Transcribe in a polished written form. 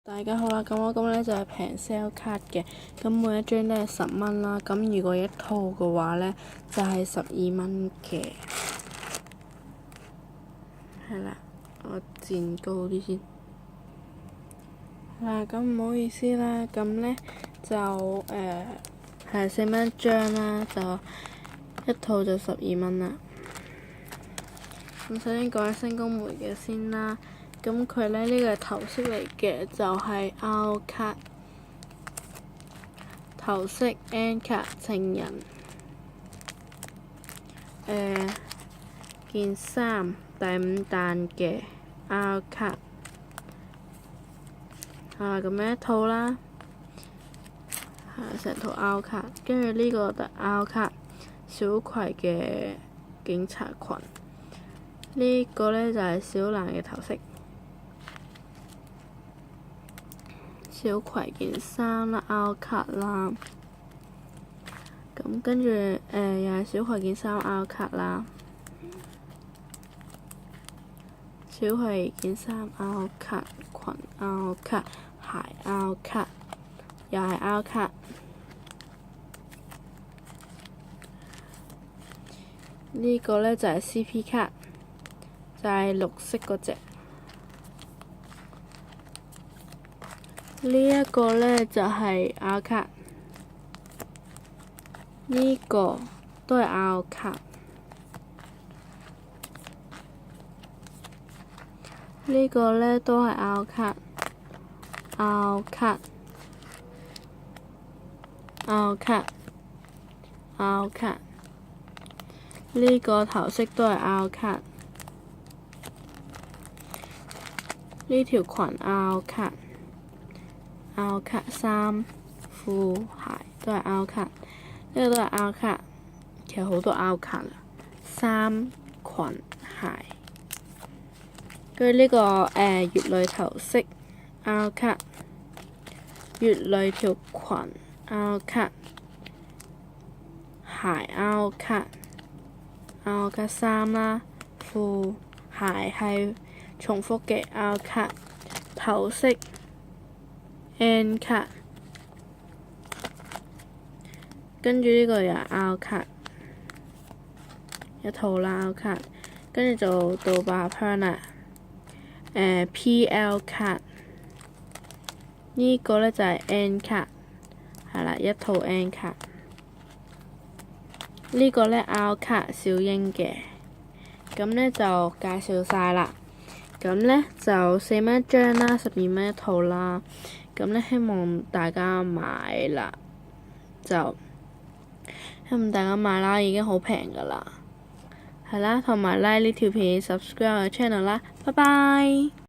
大家好啦，咁我今日咧就係平 sale 卡嘅，咁每一張都係10蚊啦，咁如果一套嘅話咧就係12蚊嘅，係啦，我墊高啲先，係啦，咁唔好意思啦，咁咧就係4蚊一張啦，就一套就12蚊啦。咁首先講下新工媒嘅先啦。咁佢咧呢個係頭飾嚟嘅，就係 R 卡頭飾 N 卡情人。件衫第5彈嘅 R 卡，咁樣一套啦，成套 R 卡，跟住呢個就 R 卡小葵嘅警察裙，呢個咧就係小蘭嘅頭飾。小葵件衫啦 ，R 卡啦，咁跟住又係小葵件衫 R 卡啦，小葵件衫 R 卡，裙 R 卡，鞋 R 卡，又係 R 卡。呢個咧就係 CP 卡，就係綠色嗰隻。呢一個咧就係 R 卡，呢個都係 R 卡，呢個咧都係 R 卡，R 卡，R 卡，R 卡，呢個頭飾都係 R 卡，呢條裙 R 卡。R 卡衫、褲、鞋都係 R 卡，呢個都係 R 卡，其實好多 R 卡啦。衫、裙、鞋，跟住呢個月類頭飾 R 卡，月類條裙 R 卡，鞋 R 卡，R 卡衫啦、褲、鞋係重複嘅 R 卡，頭飾N 卡，跟住呢個又係 R 卡，一套啦 R 卡，跟住就到把香啦。PL 卡，呢個咧就係 N 卡，係啦，一套 N 卡。呢個咧 R 卡小櫻嘅，咁咧就介紹晒啦。咁咧就4蚊一張啦，12蚊一套啦。咁咧希望大家買啦，就希望大家買啦，已經好平噶啦，係啦，同埋 like 呢條片 subscribe 我嘅 channel 啦，拜拜。